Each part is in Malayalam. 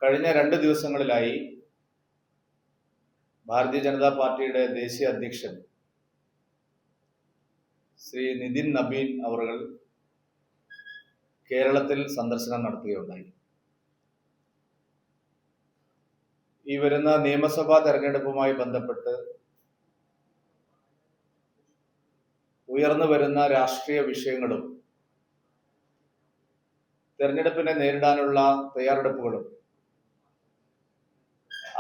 കഴിഞ്ഞ 2 ദിവസങ്ങളിലായി ഭാരതീയ ജനതാ പാർട്ടിയുടെ ദേശീയ അധ്യക്ഷൻ ശ്രീ നിതിൻ നബീൻ അവറുകൾ കേരളത്തിൽ സന്ദർശനം നടത്തുകയുണ്ടായി. ഈ വരുന്ന നിയമസഭാ തെരഞ്ഞെടുപ്പുമായി ബന്ധപ്പെട്ട് ഉയർന്നു വരുന്ന രാഷ്ട്രീയ വിഷയങ്ങളും തെരഞ്ഞെടുപ്പിനെ നേരിടാനുള്ള തയ്യാറെടുപ്പുകളും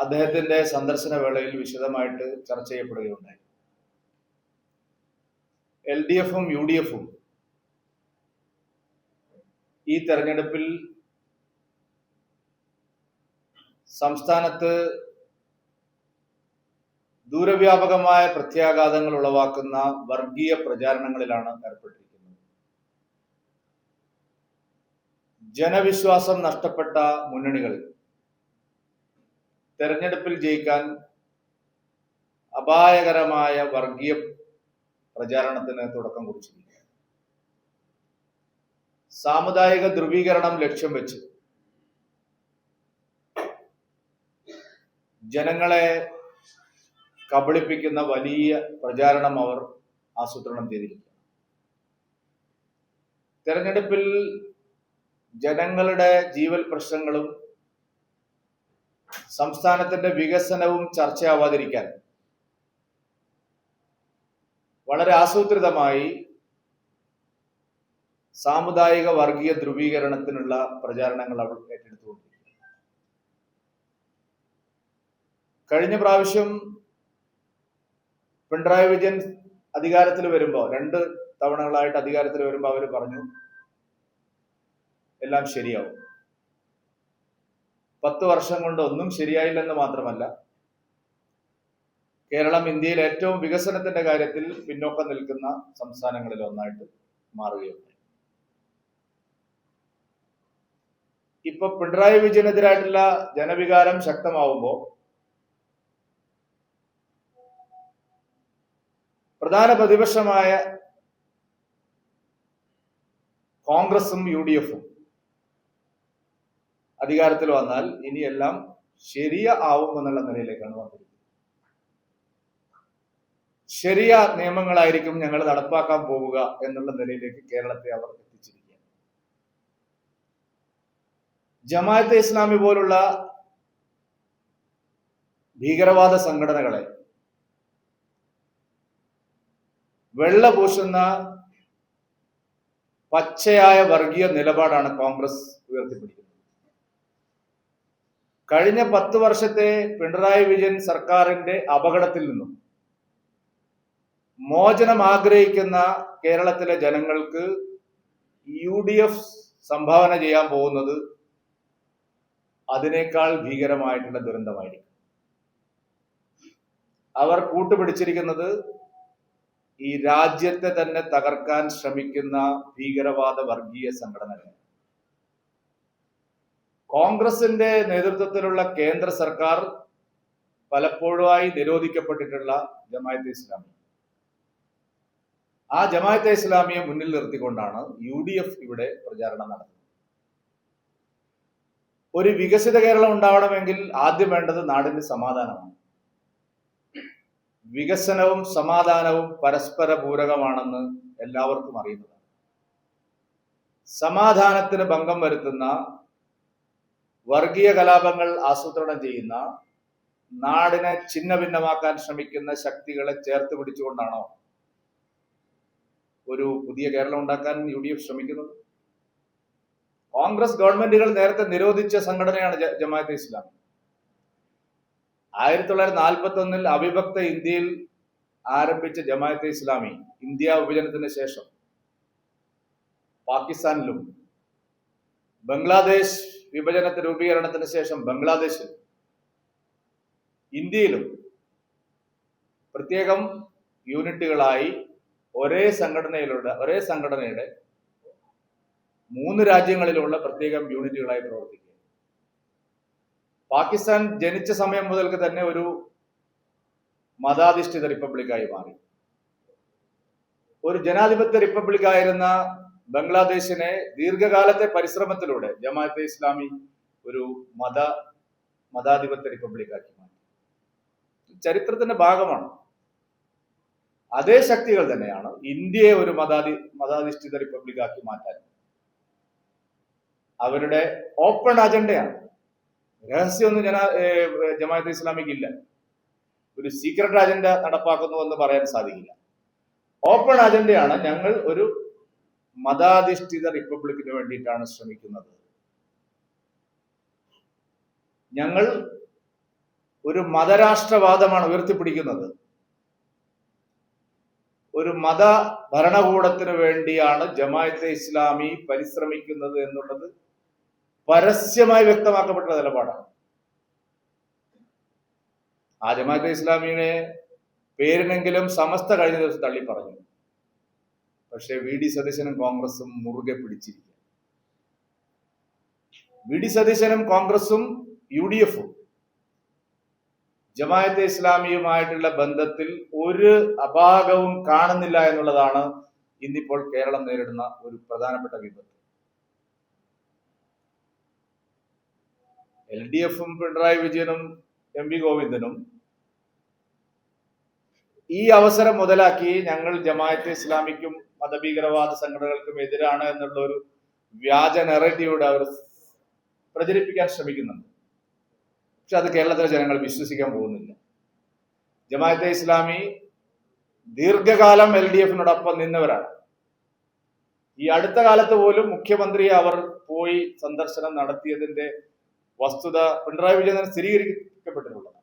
അദ്ദേഹത്തിന്റെ സന്ദർശന വേളയിൽ വിശദമായിട്ട് ചർച്ച ചെയ്യപ്പെടുകയുണ്ടായി. LDFും UDFും ഈ തെരഞ്ഞെടുപ്പിൽ സംസ്ഥാനത്ത് ദൂരവ്യാപകമായ പ്രത്യാഘാതങ്ങൾ ഉളവാക്കുന്ന വർഗീയ പ്രചാരണങ്ങളിലാണ് ഏർപ്പെട്ടിരിക്കുന്നത്. ജനവിശ്വാസം നഷ്ടപ്പെട്ട മുന്നണികൾ തെരഞ്ഞെടുപ്പിൽ ജയിക്കാൻ അപായകരമായ വർഗീയ പ്രചാരണത്തിന് തുടക്കം കുറിച്ചിരിക്കുകയാണ്. സാമുദായിക ധ്രുവീകരണം ലക്ഷ്യം വെച്ച് ജനങ്ങളെ കബളിപ്പിക്കുന്ന വലിയ പ്രചാരണം അവർ ആസൂത്രണം ചെയ്തിരിക്കുകയാണ്. തെരഞ്ഞെടുപ്പിൽ ജനങ്ങളുടെ ജീവൽ പ്രശ്നങ്ങളും സംസ്ഥാനത്തിന്റെ വികസനവും ചർച്ചയാവാതിരിക്കാൻ വളരെ ആസൂത്രിതമായി സാമുദായിക വർഗീയ ധ്രുവീകരണത്തിനുള്ള പ്രചാരണങ്ങൾ അവർ ഏറ്റെടുത്തുകൊണ്ടിരിക്കുന്നു. കഴിഞ്ഞ പ്രാവശ്യം പിണറായി വിജയൻ അധികാരത്തിൽ വരുമ്പോൾ 2 തവണകളായിട്ട് അധികാരത്തിൽ വരുമ്പോൾ അവർ പറഞ്ഞു എല്ലാം ശരിയാവും. 10 വർഷം കൊണ്ട് ഒന്നും ശരിയായില്ലെന്ന് മാത്രമല്ല, കേരളം ഇന്ത്യയിൽ ഏറ്റവും വികസനത്തിന്റെ കാര്യത്തിൽ പിന്നോക്കം നിൽക്കുന്ന സംസ്ഥാനങ്ങളിൽ ഒന്നായിട്ട് മാറുകയുണ്ടായി. ഇപ്പൊ പിണറായി വിജയനെതിരായിട്ടുള്ള ജനവികാരം ശക്തമാവുമ്പോൾ പ്രധാന പ്രതിപക്ഷമായ കോൺഗ്രസും UDFും അധികാരത്തിൽ വന്നാൽ ഇനിയെല്ലാം ശരിയാവുമെന്നുള്ള നിലയിലേക്കാണ് വന്നിരിക്കുന്നത്. ശരിയ നിയമങ്ങളായിരിക്കും ഞങ്ങൾ നടപ്പാക്കാൻ പോവുക എന്നുള്ള നിലയിലേക്ക് കേരളത്തെ അവർ എത്തിച്ചിരിക്കുകയാണ്. ജമാഅത്തെ ഇസ്ലാമി പോലുള്ള ഭീകരവാദ സംഘടനകളെ വെള്ളപൂശുന്ന പച്ചയായ വർഗീയ നിലപാടാണ് കോൺഗ്രസ് ഉയർത്തിപ്പിടിക്കുന്നത്. കഴിഞ്ഞ 10 വർഷത്തെ പിണറായി വിജയൻ സർക്കാരിന്റെ അപകടത്തിൽ നിന്നും മോചനം ആഗ്രഹിക്കുന്ന കേരളത്തിലെ ജനങ്ങൾക്ക് UDF സംഭാവന ചെയ്യാൻ പോകുന്നത് അതിനേക്കാൾ ഭീകരമായിട്ടുള്ള ദുരന്തമായിരിക്കും. അവർ കൂട്ടുപിടിച്ചിരിക്കുന്നത് ഈ രാജ്യത്തെ തന്നെ തകർക്കാൻ ശ്രമിക്കുന്ന ഭീകരവാദ വർഗീയ സംഘടനകൾ. കോൺഗ്രസിന്റെ നേതൃത്വത്തിലുള്ള കേന്ദ്ര സർക്കാർ പലപ്പോഴായി നിരോധിക്കപ്പെട്ടിട്ടുള്ള ജമാഅത്തെ ഇസ്ലാമി, ആ ജമാഅത്തെ ഇസ്ലാമിയെ മുന്നിൽ നിർത്തിക്കൊണ്ടാണ് UDF ഇവിടെ പ്രചാരണം നടത്തുന്നത്. ഒരു വികസിത കേരളം ഉണ്ടാവണമെങ്കിൽ ആദ്യം വേണ്ടത് നാടിന്റെ സമാധാനമാണ്. വികസനവും സമാധാനവും പരസ്പര പൂരകമാണെന്ന് എല്ലാവർക്കും അറിയുന്നതാണ്. സമാധാനത്തിന് ഭംഗം വരുത്തുന്ന വർഗീയ കലാപങ്ങൾ ആസൂത്രണം ചെയ്യുന്ന, നാടിനെ ഛിന്ന ഭിന്നമാക്കാൻ ശ്രമിക്കുന്ന ശക്തികളെ ചേർത്ത് പിടിച്ചുകൊണ്ടാണോ ഒരു പുതിയ കേരളം ഉണ്ടാക്കാൻ UDF ശ്രമിക്കുന്നത്? കോൺഗ്രസ് ഗവൺമെന്റുകൾ നേരത്തെ നിരോധിച്ച സംഘടനയാണ് ജമാഅത്തെ ഇസ്ലാമി. 1941 അവിഭക്ത ഇന്ത്യയിൽ ആരംഭിച്ച ജമാഅത്തെ ഇസ്ലാമി ഇന്ത്യ വിഭജനത്തിന് ശേഷം പാകിസ്ഥാനിലും, ബംഗ്ലാദേശ് രൂപീകരണത്തിന് ശേഷം ബംഗ്ലാദേശിലും, ഇന്ത്യയിലും പ്രത്യേകം യൂണിറ്റുകളായി ഒരേ സംഘടനയുടെ 3 രാജ്യങ്ങളിലുള്ള പ്രത്യേകം യൂണിറ്റുകളായി പ്രവർത്തിക്കുക. പാകിസ്ഥാൻ ജനിച്ച സമയം മുതൽക്ക് തന്നെ ഒരു മതാധിഷ്ഠിത റിപ്പബ്ലിക്കായി മാറി. ഒരു ജനാധിപത്യ റിപ്പബ്ലിക്കായിരുന്ന ബംഗ്ലാദേശിനെ ദീർഘകാലത്തെ പരിശ്രമത്തിലൂടെ ജമാഅത്തെ ഇസ്ലാമി ഒരു മത മതാധിപത്യ റിപ്പബ്ലിക്കാക്കി മാറ്റി. ചരിത്രത്തിന്റെ ഭാഗമാണ്. അതേ ശക്തികൾ തന്നെയാണ് ഇന്ത്യയെ ഒരു മതാധിഷ്ഠിത റിപ്പബ്ലിക്കാക്കി മാറ്റാൻ അവരുടെ ഓപ്പൺ അജണ്ടയാണ്. രഹസ്യമൊന്നും ജമാഅത്തെ ഇസ്ലാമിക്ക് ഇല്ല. ഒരു സീക്രട്ട് അജണ്ട നടപ്പാക്കുന്നു എന്ന് പറയാൻ സാധിക്കില്ല. ഓപ്പൺ അജണ്ടയാണ്. ഞങ്ങൾ ഒരു മതാധിഷ്ഠിത റിപ്പബ്ലിക്കിന് വേണ്ടിയിട്ടാണ് ശ്രമിക്കുന്നത്. ഞങ്ങൾ ഒരു മതരാഷ്ട്രവാദമാണ് ഉയർത്തിപ്പിടിക്കുന്നത്. ഒരു മത ഭരണകൂടത്തിന് വേണ്ടിയാണ് ജമാഅത്തെ ഇസ്ലാമി പരിശ്രമിക്കുന്നത് എന്നുള്ളത് പരസ്യമായി വ്യക്തമാക്കപ്പെട്ട നിലപാടാണ്. ആ ജമാഅത്തെ ഇസ്ലാമിയുടെ പേരിനെങ്കിലും സമസ്ത കഴിഞ്ഞ ദിവസം തള്ളി പറഞ്ഞു. പക്ഷേ വി ഡി സതീശനും കോൺഗ്രസും മുറുകെ പിടിച്ചിരിക്കുക. വി ഡി സതീശനും കോൺഗ്രസും UDF ജമാഅത്തെ ഇസ്ലാമിയുമായിട്ടുള്ള ബന്ധത്തിൽ ഒരു അപാകവും കാണുന്നില്ല എന്നുള്ളതാണ് ഇന്നിപ്പോൾ കേരളം നേരിടുന്ന ഒരു പ്രധാനപ്പെട്ട വിപത്ത്. LDFും പിണറായി വിജയനും MV ഗോവിന്ദനും ഈ അവസരം മുതലാക്കി ഞങ്ങൾ ജമാഅത്തെ ഇസ്ലാമിക്കും മതഭീകരവാദ സംഘടനകൾക്കും എതിരാണ് എന്നുള്ള ഒരു വ്യാജ നെറേറ്റീവോട് അവർ പ്രചരിപ്പിക്കാൻ ശ്രമിക്കുന്നുണ്ട്. പക്ഷെ അത് കേരളത്തിലെ ജനങ്ങൾ വിശ്വസിക്കാൻ പോകുന്നില്ല. ജമാഅത്തെ ഇസ്ലാമി ദീർഘകാലം LDFിനോടൊപ്പം നിന്നവരാണ്. ഈ അടുത്ത കാലത്ത് പോലും മുഖ്യമന്ത്രിയെ അവർ പോയി സന്ദർശനം നടത്തിയതിന്റെ വസ്തുത പിണറായി വിജയൻ സ്ഥിരീകരിക്കപ്പെട്ടിട്ടുള്ളതാണ്.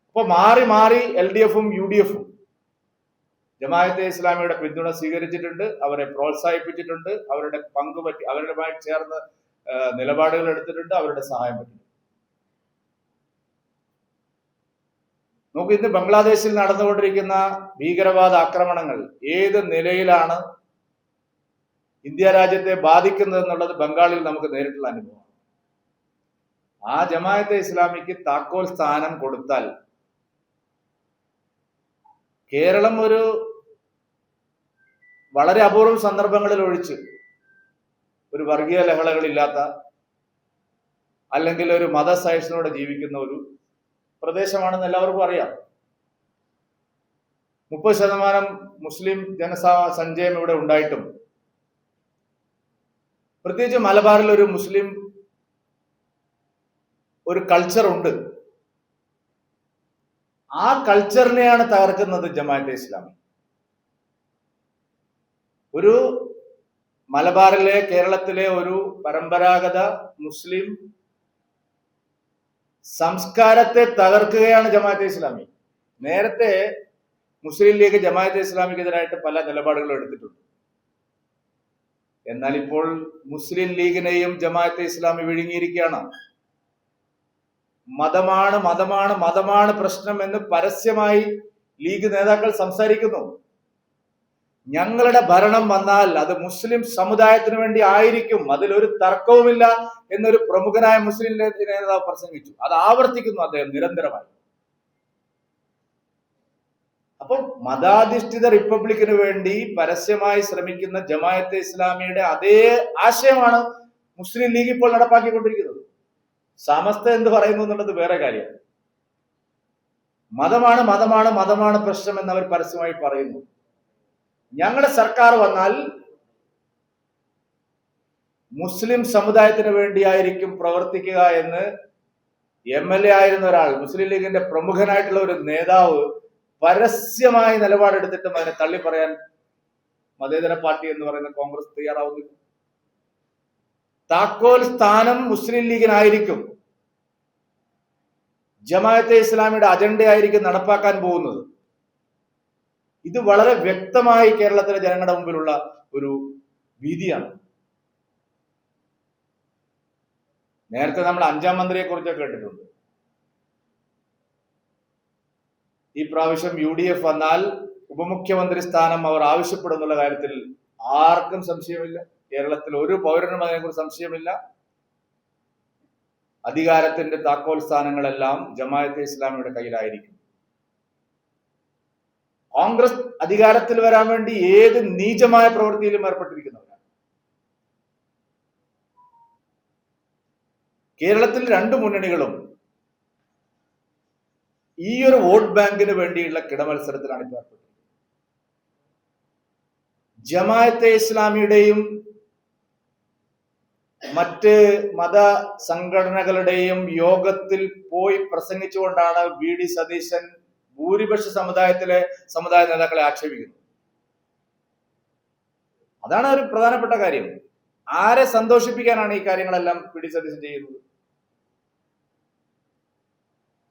അപ്പൊ മാറി മാറി LDFും UDFും ജമാഅത്തെ ഇസ്ലാമിയുടെ പിന്തുണ സ്വീകരിച്ചിട്ടുണ്ട്, അവരെ പ്രോത്സാഹിപ്പിച്ചിട്ടുണ്ട്, അവരുടെ പങ്കുപറ്റി അവരുമായി ചേർന്ന് നിലപാടുകൾ എടുത്തിട്ടുണ്ട്, അവരുടെ സഹായം പറ്റിയിട്ടുണ്ട്. നോക്കൂ, ഇന്ന് ബംഗ്ലാദേശിൽ നടന്നുകൊണ്ടിരിക്കുന്ന ഭീകരവാദ ആക്രമണങ്ങൾ ഏത് നിലയിലാണ് ഇന്ത്യ രാജ്യത്തെ ബാധിക്കുന്നത് എന്നുള്ളത് ബംഗാളിൽ നമുക്ക് നേരിട്ടുള്ള അനുഭവമാണ്. ആ ജമാഅത്തെ ഇസ്ലാമിക്ക് താക്കോൽ സ്ഥാനം കൊടുത്താൽ കേരളം ഒരു വളരെ അപൂർവം സന്ദർഭങ്ങളിൽ ഒഴിച്ച് ഒരു വർഗീയ ലഹളകളില്ലാത്ത അല്ലെങ്കിൽ ഒരു മതസഹിഷ്ണുതയോടെ ജീവിക്കുന്ന ഒരു പ്രദേശമാണെന്ന് എല്ലാവർക്കും അറിയാം. 30% മുസ്ലിം ജനസഞ്ചയം ഇവിടെ ഉണ്ടായിട്ടും പ്രത്യേകിച്ച് മലബാറിൽ ഒരു മുസ്ലിം ഒരു കൾച്ചർ ഉണ്ട്. ആ കൾച്ചറിനെയാണ് തകർക്കുന്നത് ജമാഅത്തെ ഇസ്ലാമി. ഒരു മലബാറിലെ കേരളത്തിലെ ഒരു പരമ്പരാഗത മുസ്ലിം സംസ്കാരത്തെ തകർക്കുകയാണ് ജമാഅത്തെ ഇസ്ലാമി. നേരത്തെ മുസ്ലിം ലീഗ് ജമാഅത്തെ ഇസ്ലാമിക്കെതിരായിട്ട് പല നിലപാടുകളും എടുത്തിട്ടുണ്ട്. എന്നാൽ ഇപ്പോൾ മുസ്ലിം ലീഗിനെയും ജമാഅത്തെ ഇസ്ലാമി വിഴുങ്ങിയിരിക്കുകയാണ്. മതമാണ് മതമാണ് മതമാണ് പ്രശ്നം എന്ന് പരസ്യമായി ലീഗ് നേതാക്കൾ സംസാരിക്കുന്നു. ഞങ്ങളുടെ ഭരണം വന്നാൽ അത് മുസ്ലിം സമുദായത്തിന് വേണ്ടി ആയിരിക്കും, അതിലൊരു തർക്കവുമില്ല എന്നൊരു പ്രമുഖനായ മുസ്ലിം നേതാവ് പ്രസംഗിച്ചു. അത് ആവർത്തിക്കുന്നു അദ്ദേഹം നിരന്തരമായി. അപ്പം മതാധിഷ്ഠിത റിപ്പബ്ലിക്കിന് വേണ്ടി പരസ്യമായി ശ്രമിക്കുന്ന ജമാഅത്തെ ഇസ്ലാമിയുടെ അതേ ആശയമാണ് മുസ്ലിം ലീഗ് ഇപ്പോൾ നടപ്പാക്കിക്കൊണ്ടിരിക്കുന്നത്. സമസ്ത എന്ത് പറയുന്നു എന്നുള്ളത് വേറെ കാര്യമാണ്. മതമാണ് മതമാണ് മതമാണ് പ്രശ്നം എന്നവർ പരസ്യമായി പറയുന്നു. ഞങ്ങളുടെ സർക്കാർ വന്നാൽ മുസ്ലിം സമുദായത്തിന് വേണ്ടിയായിരിക്കും പ്രവർത്തിക്കുക എന്ന് MLA ആയിരുന്ന ഒരാൾ, മുസ്ലിം ലീഗിന്റെ പ്രമുഖനായിട്ടുള്ള ഒരു നേതാവ് പരസ്യമായി നിലപാടെടുത്തിട്ടും അതിനെ തള്ളി പറയാൻ മതേതര പാർട്ടി എന്ന് പറയുന്ന കോൺഗ്രസ് തയ്യാറാവുന്നില്ല. താക്കോൽ സ്ഥാനം മുസ്ലിം ലീഗിനായിരിക്കും, ജമാഅത്തെ ഇസ്ലാമിയുടെ അജണ്ടയായിരിക്കും നടപ്പാക്കാൻ പോകുന്നത്. ഇത് വളരെ വ്യക്തമായി കേരളത്തിലെ ജനങ്ങളുടെ മുമ്പിലുള്ള ഒരു ഭീതിയാണ്. നേരത്തെ നമ്മൾ 5ാം മന്ത്രിയെ കുറിച്ചൊക്കെ കേട്ടിട്ടുണ്ട്. ഈ പ്രാവശ്യം UDF വന്നാൽ ഉപമുഖ്യമന്ത്രി സ്ഥാനം അവർ ആവശ്യപ്പെടുന്നുള്ള കാര്യത്തിൽ ആർക്കും സംശയമില്ല. കേരളത്തിൽ ഒരു പൗരനും അതിനെക്കുറിച്ച് സംശയമില്ല. അധികാരത്തിന്റെ താക്കോൽ സ്ഥാനങ്ങളെല്ലാം ജമാഅത്തെ ഇസ്ലാമിയുടെ കയ്യിലായിരിക്കും. കോൺഗ്രസ് അധികാരത്തിൽ വരാൻ വേണ്ടി ഏത് നീചമായ പ്രവൃത്തിയിലും ഏർപ്പെട്ടിരിക്കുന്നവരാണ്. കേരളത്തിൽ രണ്ട് മുന്നണികളും ഈ ഒരു വോട്ട് ബാങ്കിന് വേണ്ടിയുള്ള കിടമത്സരത്തിലാണ് ഇപ്പോൾ ഏർപ്പെട്ടത്. ജമാഅത്തെ ഇസ്ലാമിയുടെയും മറ്റ് മത സംഘടനകളുടെയും യോഗത്തിൽ പോയി പ്രസംഗിച്ചുകൊണ്ടാണ് VD സതീശൻ ഭൂരിപക്ഷ സമുദായ നേതാക്കളെ ആക്ഷേപിക്കുന്നത്. അതാണ് ഒരു പ്രധാനപ്പെട്ട കാര്യം. ആരെ സന്തോഷിപ്പിക്കാനാണ് ഈ കാര്യങ്ങളെല്ലാം VD സതീശൻ ചെയ്യുന്നത്?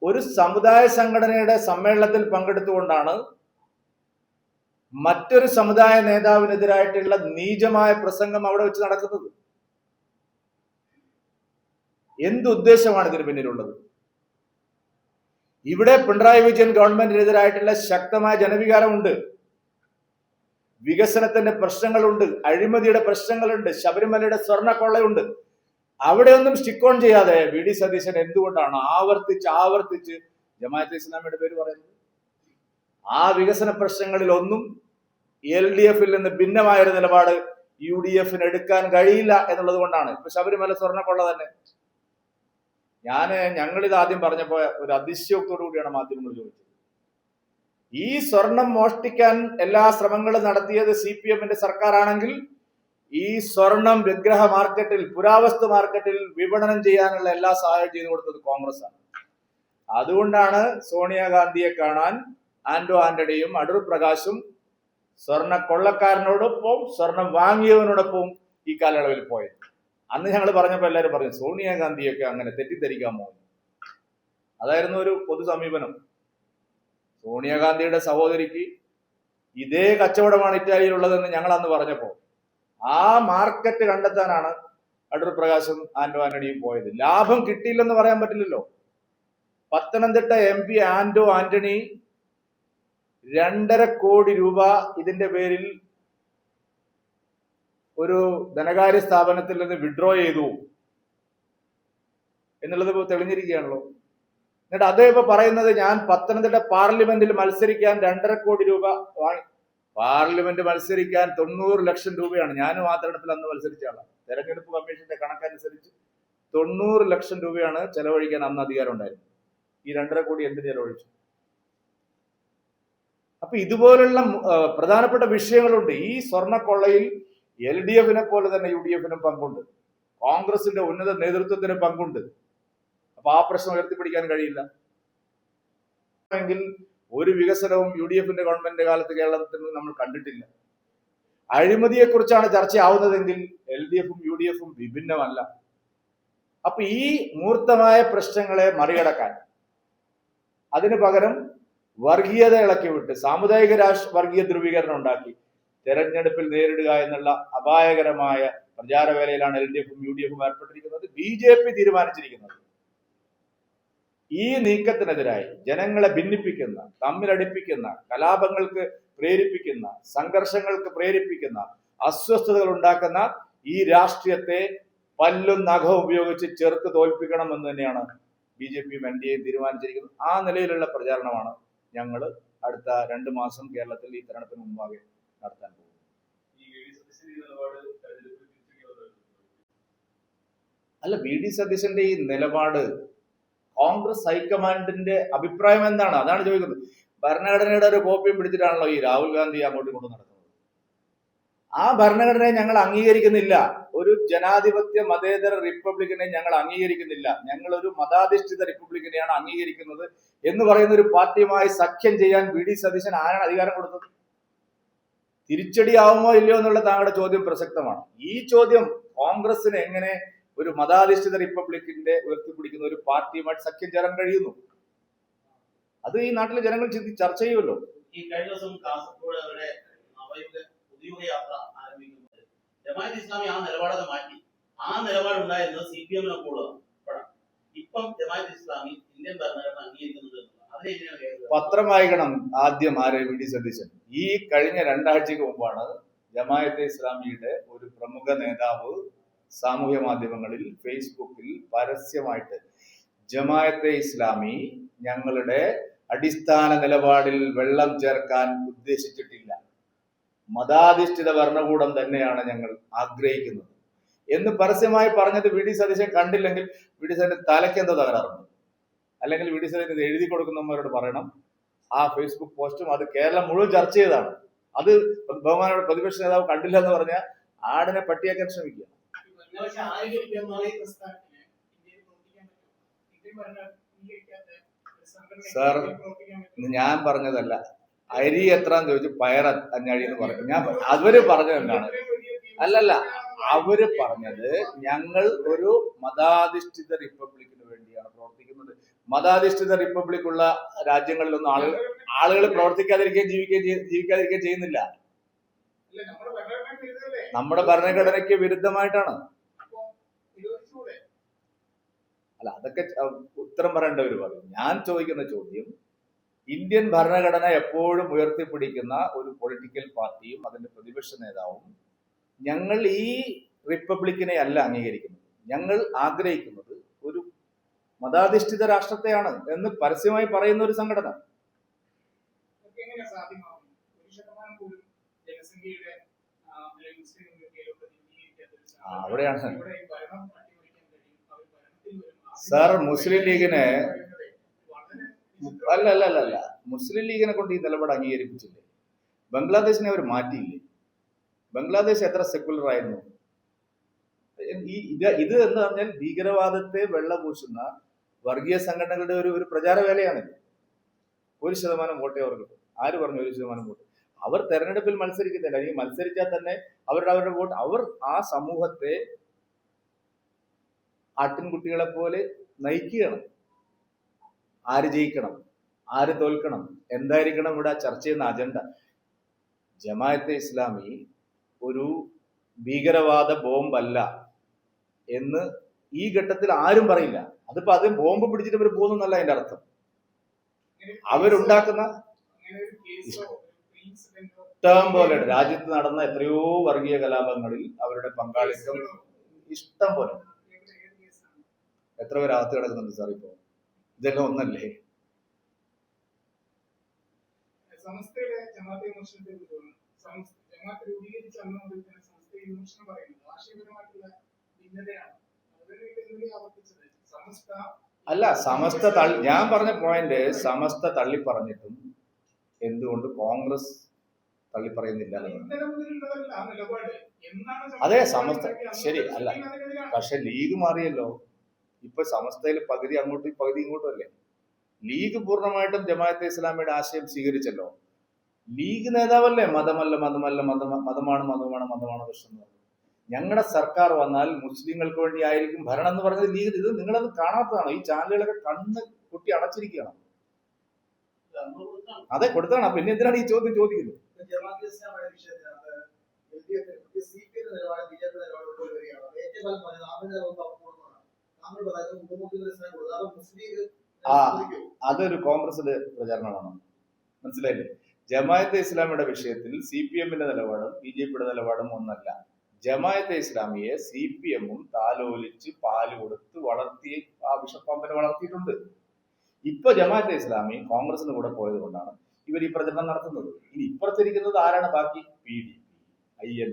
ഒരു സമുദായ സംഘടനയുടെ സമ്മേളനത്തിൽ പങ്കെടുത്തുകൊണ്ടാണ് മറ്റൊരു സമുദായ നേതാവിനെതിരായിട്ടുള്ള നീചമായ പ്രസംഗം അവിടെ വെച്ച് നടക്കുന്നത്. എന്തുദ്ദേശമാണ് ഇതിന് പിന്നിലുള്ളത്? ഇവിടെ പിണറായി വിജയൻ ഗവൺമെന്റിനെതിരായിട്ടുള്ള ശക്തമായ ജനവികാരമുണ്ട്, വികസനത്തിന്റെ പ്രശ്നങ്ങളുണ്ട്, അഴിമതിയുടെ പ്രശ്നങ്ങളുണ്ട്, ശബരിമലയുടെ സ്വർണ്ണക്കൊള്ളയുണ്ട്. അവിടെയൊന്നും സ്റ്റിക്ക് ഓൺ ചെയ്യാതെ VD സതീശൻ എന്തുകൊണ്ടാണ് ആവർത്തിച്ച് ജമാഅത്തെ ഇസ്ലാമിയുടെ പേര് പറയുന്നത്? ആ വികസന പ്രശ്നങ്ങളിൽ ഒന്നും LDF-ൽ നിന്ന് ഭിന്നമായൊരു നിലപാട് UDF-ന് എടുക്കാൻ കഴിയില്ല എന്നുള്ളത് കൊണ്ടാണ്. ഇപ്പൊ ശബരിമല സ്വർണ്ണക്കൊള്ള തന്നെ ഞങ്ങളിത് ആദ്യം പറഞ്ഞപ്പോ ഒരു അതിശയോക്തോടു കൂടിയാണ് മാധ്യമങ്ങൾ ചോദിച്ചത്. ഈ സ്വർണം മോഷ്ടിക്കാൻ എല്ലാ ശ്രമങ്ങളും നടത്തിയത് CPM-ന്റെ സർക്കാരാണെങ്കിൽ ഈ സ്വർണം വിഗ്രഹ മാർക്കറ്റിൽ, പുരാവസ്തു മാർക്കറ്റിൽ വിപണനം ചെയ്യാനുള്ള എല്ലാ സഹായം ചെയ്തു കൊടുത്തത് കോൺഗ്രസ് ആണ്. അതുകൊണ്ടാണ് സോണിയാഗാന്ധിയെ കാണാൻ ആന്റോ ആന്റണിയും അടൂർ പ്രകാശും സ്വർണ്ണ കൊള്ളക്കാരനോടൊപ്പം സ്വർണം വാങ്ങിയവനോടൊപ്പം ഈ കാലയളവിൽ പോയത്. അന്ന് ഞങ്ങൾ പറഞ്ഞപ്പോൾ എല്ലാവരും പറഞ്ഞു സോണിയാഗാന്ധിയൊക്കെ അങ്ങനെ തെറ്റിദ്ധരിക്കാമോ? അതായിരുന്നു ഒരു പൊതു സമീപനം. സോണിയാഗാന്ധിയുടെ സഹോദരിക്ക് ഇതേ കച്ചവടമാണ് ഇറ്റാലിയിലുള്ളതെന്ന് ഞങ്ങൾ അന്ന് പറഞ്ഞപ്പോൾ ആ മാർക്കറ്റ് കണ്ടെത്താനാണ് അടൂർ പ്രകാശും ആന്റോ ആന്റണിയും പോയത്. ലാഭം കിട്ടിയില്ലെന്ന് പറയാൻ പറ്റില്ലല്ലോ. പത്തനംതിട്ട MP ആന്റോ ആന്റണി 2.5 കോടി രൂപ ഇതിന്റെ പേരിൽ ഒരു ധനകാര്യ സ്ഥാപനത്തിൽ നിന്ന് വിഡ്രോ ചെയ്തു എന്നുള്ളത് ഇപ്പോൾ തെളിഞ്ഞിരിക്കുകയാണല്ലോ. എന്നിട്ട് അദ്ദേഹം ഇപ്പൊ പറയുന്നത് ഞാൻ പത്തനംതിട്ട പാർലമെന്റിൽ മത്സരിക്കാൻ 2.5 കോടി രൂപ വാങ്ങി. പാർലമെന്റ് മത്സരിക്കാൻ 90 ലക്ഷം രൂപയാണ്. ഞാനും ആ തെരഞ്ഞെടുപ്പിൽ അന്ന് മത്സരിച്ച ആളാണ്. തെരഞ്ഞെടുപ്പ് കമ്മീഷന്റെ കണക്കനുസരിച്ച് 90 ലക്ഷം രൂപയാണ് ചെലവഴിക്കാൻ അന്ന് അധികാരം ഉണ്ടായിരുന്നത്. ഈ 2.5 കോടി എന്തിന് ചെലവഴിച്ചു? അപ്പൊ ഇതുപോലുള്ള പ്രധാനപ്പെട്ട വിഷയങ്ങളുണ്ട്. ഈ സ്വർണ്ണക്കൊള്ളയിൽ LDF-നെ പോലെ തന്നെ UDF-നും പങ്കുണ്ട്, കോൺഗ്രസിന്റെ ഉന്നത നേതൃത്വത്തിന് പങ്കുണ്ട്. അപ്പൊ ആ പ്രശ്നം ഉയർത്തിപ്പിടിക്കാൻ കഴിയില്ല എങ്കിൽ ഒരു വികസനവും UDF-ന്റെ ഗവൺമെന്റിന്റെ കാലത്ത് കേരളത്തിൽ നമ്മൾ കണ്ടിട്ടില്ല. അഴിമതിയെ കുറിച്ചാണ് ചർച്ചയാവുന്നതെങ്കിൽ LDF-ഉം UDF-ഉം വിഭിന്നമല്ല. അപ്പൊ ഈ മൂർത്തമായ പ്രശ്നങ്ങളെ മറികടക്കാൻ അതിനു പകരം വർഗീയത ഇളക്കി വിട്ട് സാമുദായിക വർഗീയ ധ്രുവീകരണം ഉണ്ടാക്കി തെരഞ്ഞെടുപ്പിൽ നേരിടുക എന്നുള്ള അപായകരമായ പ്രചാരവേലയിലാണ് LDF-ഉം UDF-ഉം ഏർപ്പെട്ടിരിക്കുന്നത്. BJP തീരുമാനിച്ചിരിക്കുന്നത് ഈ നീക്കത്തിനെതിരായി ജനങ്ങളെ ഭിന്നിപ്പിക്കുന്ന, തമ്മിലടിപ്പിക്കുന്ന, കലാപങ്ങൾക്ക് പ്രേരിപ്പിക്കുന്ന, സംഘർഷങ്ങൾക്ക് പ്രേരിപ്പിക്കുന്ന, അസ്വസ്ഥതകൾ ഉണ്ടാക്കുന്ന ഈ രാഷ്ട്രീയത്തെ പല്ലും നഖവും ഉപയോഗിച്ച് ചെറുത്ത് തോൽപ്പിക്കണം എന്ന് തന്നെയാണ് BJP-യും NDA-യും തീരുമാനിച്ചിരിക്കുന്നത്. ആ നിലയിലുള്ള പ്രചാരണമാണ് ഞങ്ങൾ അടുത്ത 2 മാസം കേരളത്തിൽ ഈ തെരഞ്ഞെടുപ്പിന് മുമ്പാകെ നടത്താൻ പോകുന്നത്. അല്ല, VD സതീശന്റെ ഈ നിലപാട് കോൺഗ്രസ് ഹൈക്കമാൻഡിന്റെ അഭിപ്രായം എന്താണ്? അതാണ് ചോദിക്കുന്നത്. ഭരണഘടനയുടെ ഒരു കോപ്പിയും പിടിച്ചിട്ടാണല്ലോ ഈ രാഹുൽ ഗാന്ധി അങ്ങോട്ടും ഇങ്ങോട്ടും നടക്കുന്നത്. ആ ഭരണഘടനയെ ഞങ്ങൾ അംഗീകരിക്കുന്നില്ല. ഒരു ജനാധിപത്യ മതേതര റിപ്പബ്ലിക്കിനെ ഞങ്ങൾ അംഗീകരിക്കുന്നില്ല. ഞങ്ങൾ ഒരു മതാധിഷ്ഠിത റിപ്പബ്ലിക്കിനെയാണ് അംഗീകരിക്കുന്നത് എന്ന് പറയുന്ന ഒരു പാർട്ടിയുമായി സഖ്യം ചെയ്യാൻ VD സതീശൻ ആരാണ് അധികാരം കൊടുത്തത്? തിരിച്ചടിയാവുമോ ഇല്ലയോ എന്നുള്ള താങ്കളുടെ ചോദ്യം പ്രസക്തമാണ്. ഈ ചോദ്യം കോൺഗ്രസിന് എങ്ങനെ ഒരു മതാധിഷ്ഠിത റിപ്പബ്ലിക്കിന്റെ ഉയർത്തിപ്പിടിക്കുന്ന ഒരു പാർട്ടിയുമായിട്ട് സഖ്യം ചേരാൻ കഴിയുന്നു? അത് ഈ നാട്ടിലെ ജനങ്ങൾ ചർച്ച ചെയ്യുമല്ലോ. ഈ കഴിഞ്ഞ ദിവസം കാസർഗോഡ് അവരുടെ പുതിയ യാത്ര ആരംഭിക്കുന്നത് ജമാഅത്തെ ഇസ്ലാമി ആ നിലപാടൊക്കെ മാറ്റി. ആ നിലപാടുണ്ടായിരുന്നത് CPM-നൊപ്പമുള്ളതാണ്. ഇപ്പം ജമാഅത്തെ ഇസ്ലാമി ഇന്ത്യൻ ഭരണഘടന അംഗീകരിക്കുന്നത് പത്രം വായിക്കണം ആദ്യം. VD സതീശൻ ഈ കഴിഞ്ഞ 2 ആഴ്ചക്ക് മുമ്പാണ് ജമാഅത്തെ ഇസ്ലാമിയുടെ ഒരു പ്രമുഖ നേതാവ് സാമൂഹ്യ മാധ്യമങ്ങളിൽ, ഫേസ്ബുക്കിൽ പരസ്യമായിട്ട് ജമാഅത്തെ ഇസ്ലാമി ഞങ്ങളുടെ അടിസ്ഥാന നിലപാടിൽ വെള്ളം ചേർക്കാൻ ഉദ്ദേശിച്ചിട്ടില്ല, മതാധിഷ്ഠിത ഭരണകൂടം തന്നെയാണ് ഞങ്ങൾ ആഗ്രഹിക്കുന്നത്, എന്ന് പരസ്യമായി പറഞ്ഞത് വി ഡി സതീശൻ കണ്ടില്ലെങ്കിൽ വി ഡി സതീശന്റെ തലയ്ക്ക് എന്തോ തകരാറുണ്ട്. അല്ലെങ്കിൽ വി ഡി സതീശൻ ഇത് എഴുതി കൊടുക്കുന്നവരോട് പറയണം, ആ ഫേസ്ബുക്ക് പോസ്റ്റും അത് കേരളം മുഴുവൻ ചർച്ച ചെയ്തതാണ്. അത് ബഹുമാനപ്പെട്ട പ്രതിപക്ഷ നേതാവ് കണ്ടില്ല എന്ന് പറഞ്ഞാൽ ആടിനെ പട്ടിയാക്കാൻ ശ്രമിക്കുക. സാർ, ഞാൻ പറഞ്ഞതല്ല, അരി എത്രാന്ന് ചോദിച്ചു പയർ അഞ്ഞാഴി എന്ന് പറഞ്ഞു. ഞാൻ അവര് പറഞ്ഞത് എന്താണ്? അല്ലല്ല, അവര് പറഞ്ഞത് ഞങ്ങൾ ഒരു മതാധിഷ്ഠിത റിപ്പബ്ലിക്കിന് വേണ്ടിയാണ് പ്രവർത്തിക്കുന്നത്. മതാധിഷ്ഠിത റിപ്പബ്ലിക് ഉള്ള രാജ്യങ്ങളിലൊന്നും ആളുകൾ പ്രവർത്തിക്കാതിരിക്കുകയും ജീവിക്കാതിരിക്കുകയും ചെയ്യുന്നില്ല. നമ്മുടെ ഭരണഘടനയ്ക്ക് വിരുദ്ധമായിട്ടാണ്. അല്ല, അതൊക്കെ ഉത്തരം പറയേണ്ടവർ പറയും. ഞാൻ ചോദിക്കുന്ന ചോദ്യം, ഇന്ത്യൻ ഭരണഘടന എപ്പോഴും ഉയർത്തിപ്പിടിക്കുന്ന ഒരു പൊളിറ്റിക്കൽ പാർട്ടിയും അതിന്റെ പ്രതിപക്ഷ നേതാവും ഞങ്ങൾ ഈ റിപ്പബ്ലിക്കിനെ അല്ല അംഗീകരിക്കുന്നത്, ഞങ്ങൾ ആഗ്രഹിക്കുന്നത് ഒരു മതാധിഷ്ഠിത രാഷ്ട്രത്തെയാണ് എന്ന് പരസ്യമായി പറയുന്ന ഒരു സംഘടന. അവിടെയാണ് സാർ മുസ്ലിം ലീഗിനെ അല്ല മുസ്ലിം ലീഗിനെ കൊണ്ട് ഈ നിലപാട് അംഗീകരിപ്പിച്ചില്ലേ? ബംഗ്ലാദേശിനെ അവർ മാറ്റിയില്ലേ? ബംഗ്ലാദേശ് എത്ര സെക്യുലർ ആയിരുന്നു? ഇത് എന്ന് പറഞ്ഞാൽ ഭീകരവാദത്തെ വെള്ളപൂശുന്ന വർഗീയ സംഘടനകളുടെ ഒരു പ്രചാര വേലയാണിത്. 1% വോട്ടേ അവർ കിട്ടും. ആര് പറഞ്ഞു 1% വോട്ട്? അവർ തെരഞ്ഞെടുപ്പിൽ മത്സരിക്കുന്നില്ല. അല്ലെങ്കിൽ മത്സരിച്ചാൽ തന്നെ അവരുടെ വോട്ട്, അവർ ആ സമൂഹത്തെ ആട്ടിൻകുട്ടികളെ പോലെ നയിക്കുകയാണ്. ആര് ജയിക്കണം, ആര് തോൽക്കണം, എന്തായിരിക്കണം ഇവിടെ ചർച്ച ചെയ്യുന്ന അജണ്ട. ജമാഅത്തെ ഇസ്ലാമി ഒരു ഭീകരവാദ ബോംബല്ല എന്ന് ഈ ഘട്ടത്തിൽ ആരും പറയില്ല. അതിപ്പോ അത് ബോംബ് പിടിച്ചിട്ട് അവർ പോകുന്നല്ല അതിന്റെ അർത്ഥം. അവരുണ്ടാക്കുന്ന ഇഷ്ടം പോലെ രാജ്യത്ത് നടന്ന എത്രയോ വർഗീയ കലാപങ്ങളിൽ അവരുടെ പങ്കാളിത്തം ഇഷ്ടം പോലെ. എത്ര പേര് അകത്ത് കിടക്കുന്നുണ്ട് സാർ ഇപ്പോ? ഇതെല്ലാം ഒന്നല്ലേ? അല്ല, സമസ്ത ഞാൻ പറഞ്ഞ പോയിന്റ്, സമസ്ത തള്ളി പറഞ്ഞിട്ടും എന്തുകൊണ്ട് കോൺഗ്രസ് തള്ളി പറയുന്നില്ല? അതെ, സമസ്ത ശരി അല്ല, പക്ഷെ ലീഗ് മാറിയല്ലോ. ഇപ്പൊ സമസ്തയിൽ പകുതി അങ്ങോട്ടും പകുതി ഇങ്ങോട്ടും അല്ലേ? ലീഗ് പൂർണ്ണമായിട്ടും ജമാഅത്തെ ഇസ്ലാമിയുടെ ആശയം സ്വീകരിച്ചല്ലോ. ലീഗ് നേതാവല്ലേ മതമല്ല മതമല്ല മതമാണ് പ്രശ്നം. ഞങ്ങളുടെ സർക്കാർ വന്നാൽ മുസ്ലിങ്ങൾക്ക് വേണ്ടി ആയിരിക്കും ഭരണം എന്ന് പറഞ്ഞത് ലീഗ്. ഇത് നിങ്ങളത് കാണാത്തതാണോ? ഈ ചാനലുകളൊക്കെ കണ്ണ് കുട്ടി അടച്ചിരിക്കുകയാണ്. അതെ, കൊടുത്താണ്. പിന്നെ എന്തിനാണ് ഈ ചോദ്യം ചോദിക്കുന്നത്? അതൊരു കോൺഗ്രസിന്റെ പ്രചാരണമാണ്, മനസ്സിലായില്ലേ? ജമാഅത്തെ ഇസ്ലാമിയുടെ വിഷയത്തിൽ CPM-ന്റെ നിലപാടും BJP-യുടെ നിലപാടും ഒന്നല്ല. ജമാഅത്തെ ഇസ്ലാമിയെ CPM-ഉം താലോലിച്ച് പാല് കൊടുത്ത് വളർത്തി ആ വിഷപ്പാമ്പിനെ വളർത്തിയിട്ടുണ്ട്. ഇപ്പൊ ജമാഅത്തെ ഇസ്ലാമി കോൺഗ്രസിന് കൂടെ പോയത് കൊണ്ടാണ് ഇവർ ഈ പ്രചരണം നടത്തുന്നത്. ഇനി ഇപ്പുറത്തിരിക്കുന്നത് ആരാണ് ബാക്കി? PDP, INL,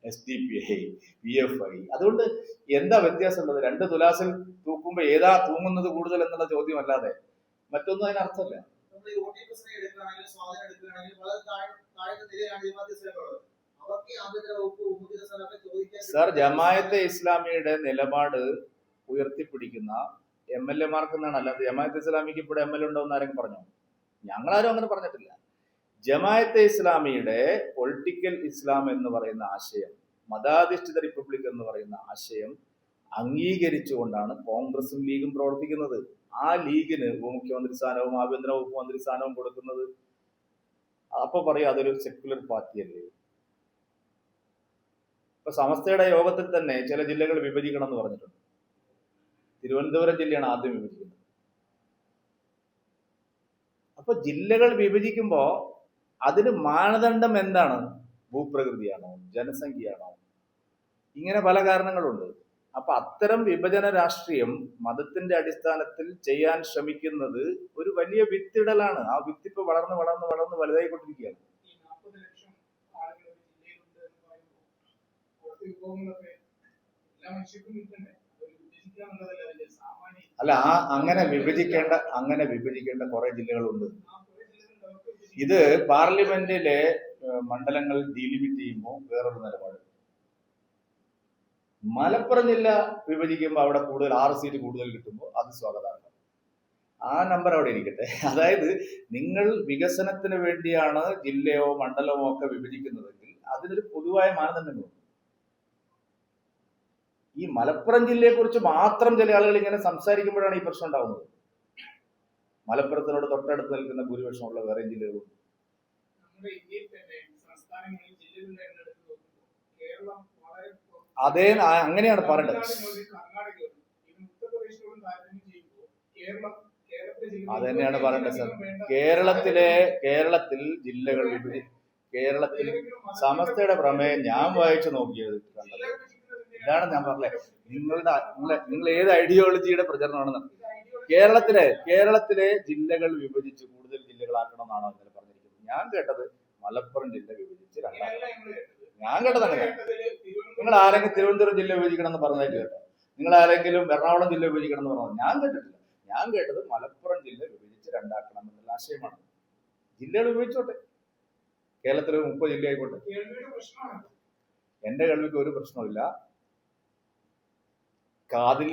SDPI, PFI. അതുകൊണ്ട് എന്താ വ്യത്യാസമുള്ളത്? 2 തുലാസിൽ തൂക്കുമ്പോ ഏതാ തൂങ്ങുന്നത് കൂടുതൽ എന്നുള്ള ചോദ്യമല്ലാതെ മറ്റൊന്നും അതിനർത്ഥമല്ല. സാർ, ജമാഅത്തെ ഇസ്ലാമിയുടെ നിലപാട് ഉയർത്തിപ്പിടിക്കുന്ന MLA-മാർക്ക് എന്നാണ്, അല്ലാതെ ജമാഅത്തെ ഇസ്ലാമിക്ക് ഇവിടെ MLA ഉണ്ടോന്ന് ആരെങ്കിലും പറഞ്ഞോ? ഞങ്ങളാരും അങ്ങനെ പറഞ്ഞിട്ടില്ല. ജമാഅത്തെ ഇസ്ലാമിയുടെ പൊളിറ്റിക്കൽ ഇസ്ലാം എന്ന് പറയുന്ന ആശയം, മതാധിഷ്ഠിത റിപ്പബ്ലിക് എന്ന് പറയുന്ന ആശയം അംഗീകരിച്ചുകൊണ്ടാണ് കോൺഗ്രസും ലീഗും പ്രവർത്തിക്കുന്നത്. ആ ലീഗിന് ഉപമുഖ്യമന്ത്രി സ്ഥാനവും ആഭ്യന്തര വകുപ്പ് മന്ത്രി സ്ഥാനവും കൊടുക്കുന്നത് അപ്പൊ പറയും അതൊരു സെക്യുലർ പാർട്ടിയല്ലേ? ഇപ്പൊ സമസ്തയുടെ യോഗത്തിൽ തന്നെ ചില ജില്ലകൾ വിഭജിക്കണം എന്ന് പറഞ്ഞിട്ടുണ്ട്. തിരുവനന്തപുരം ജില്ലയാണ് ആദ്യം വിഭജിക്കുന്നത്. അപ്പൊ ജില്ലകൾ വിഭജിക്കുമ്പോ അതിന് മാനദണ്ഡം എന്താണ്? ഭൂപ്രകൃതിയാണോ, ജനസംഖ്യയാണോ? ഇങ്ങനെ പല കാരണങ്ങളുണ്ട്. അപ്പൊ അത്തരം വിഭജന രാഷ്ട്രീയം മതത്തിന്റെ അടിസ്ഥാനത്തിൽ ചെയ്യാൻ ശ്രമിക്കുന്നത് ഒരു വലിയ വിത്തിടലാണ്. ആ വിത്തിപ്പ് വളർന്ന് വളർന്ന് വളർന്ന് വലുതായിക്കൊണ്ടിരിക്കുകയാണ്. അല്ല, അങ്ങനെ വിഭജിക്കേണ്ട കുറെ ജില്ലകളുണ്ട്. ഇത് പാർലമെന്റിലെ മണ്ഡലങ്ങൾ ഡീലിമിറ്റ് ചെയ്യുമ്പോൾ വേറൊരു നിലപാട്. മലപ്പുറം ജില്ല വിഭജിക്കുമ്പോൾ അവിടെ കൂടുതൽ 6 സീറ്റ് കൂടുതൽ കിട്ടുമ്പോൾ അത് സ്വാഗതമാണ്. ആ നമ്പർ അവിടെ ഇരിക്കട്ടെ. അതായത് നിങ്ങൾ വികസനത്തിന് വേണ്ടിയാണ് ജില്ലയോ മണ്ഡലമോ ഒക്കെ വിഭജിക്കുന്നതെങ്കിൽ അതിനൊരു പൊതുവായ മാനദണ്ഡങ്ങളുണ്ട്. ഈ മലപ്പുറം ജില്ലയെ കുറിച്ച് മാത്രം ചില ആളുകൾ ഇങ്ങനെ സംസാരിക്കുമ്പോഴാണ് ഈ പ്രശ്നം ഉണ്ടാവുന്നത്. മലപ്പുറത്തിനോട് തൊട്ടടുത്ത് നിൽക്കുന്ന ഭൂരിപക്ഷമുള്ള വേറെ ജില്ലകളുണ്ട്. അതേ, അങ്ങനെയാണ് പറയേണ്ടത്. അത് തന്നെയാണ് പറയേണ്ടത് സാർ. കേരളത്തിൽ ജില്ലകൾ കേരളത്തിൽ സമസ്തയുടെ പ്രമേയം ഞാൻ വായിച്ചു നോക്കിയത് കണ്ടത് ഇതാണ്. ഞാൻ പറഞ്ഞേ, നിങ്ങൾ ഏത് ഐഡിയോളജിയുടെ പ്രചരണമാണ്? കേരളത്തിലെ ജില്ലകൾ വിഭജിച്ച് കൂടുതൽ ജില്ലകളാക്കണം എന്നാണോ ഇന്നലെ പറഞ്ഞിരിക്കുന്നത്? ഞാൻ കേട്ടത് മലപ്പുറം ജില്ല വിഭജിച്ച് രണ്ടാക്കണം. ഞാൻ കേട്ടത് അങ്ങനെയാണ്. നിങ്ങൾ ആരെങ്കിലും തിരുവനന്തപുരം ജില്ല വിഭജിക്കണം എന്ന് പറഞ്ഞായിട്ട് കേട്ടോ? നിങ്ങൾ ആരെങ്കിലും എറണാകുളം ജില്ല വിഭജിക്കണം എന്ന് പറഞ്ഞത് ഞാൻ കേട്ടിട്ടില്ല. ഞാൻ കേട്ടത് മലപ്പുറം ജില്ല വിഭജിച്ച് രണ്ടാക്കണം എന്നുള്ള ആശയമാണ്. ജില്ലകൾ വിഭജിച്ചോട്ടെ, കേരളത്തിൽ 30 ജില്ല ആയിക്കോട്ടെ. എന്റെ കേൾവിക്ക് ഒരു പ്രശ്നമില്ല. കാതിൽ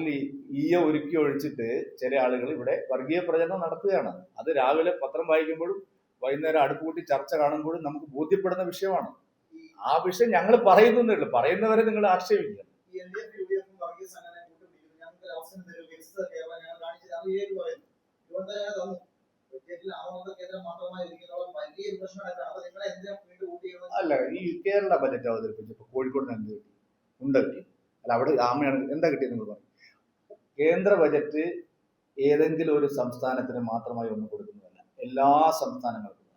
ഈയ ഒരുക്കി ഒഴിച്ചിട്ട് ചില ആളുകൾ ഇവിടെ വർഗീയ പ്രചരണം നടത്തുകയാണ്. അത് രാവിലെ പത്രം വായിക്കുമ്പോഴും വൈകുന്നേരം അടുപ്പ് കൂട്ടി ചർച്ച കാണുമ്പോഴും നമുക്ക് ബോധ്യപ്പെടുന്ന വിഷയമാണ്. ആ വിഷയം ഞങ്ങൾ പറയുന്നേ ഉള്ളൂ. പറയുന്നവരെ നിങ്ങൾ ആക്ഷേപിക്കുക. അല്ല, ഈ കേരള ബജറ്റ് അവതരിപ്പിച്ചപ്പോ കോഴിക്കോടിന് എന്ത് കിട്ടി? ഉണ്ട് കിട്ടി. അല്ല, അവിടെ ആമയാണ് എന്താ കിട്ടിയത് നിങ്ങൾ പറഞ്ഞു? കേന്ദ്ര ബജറ്റ് ഏതെങ്കിലും ഒരു സംസ്ഥാനത്തിന് മാത്രമായി ഒന്നും കൊടുക്കുന്നതല്ല, എല്ലാ സംസ്ഥാനങ്ങൾക്കും.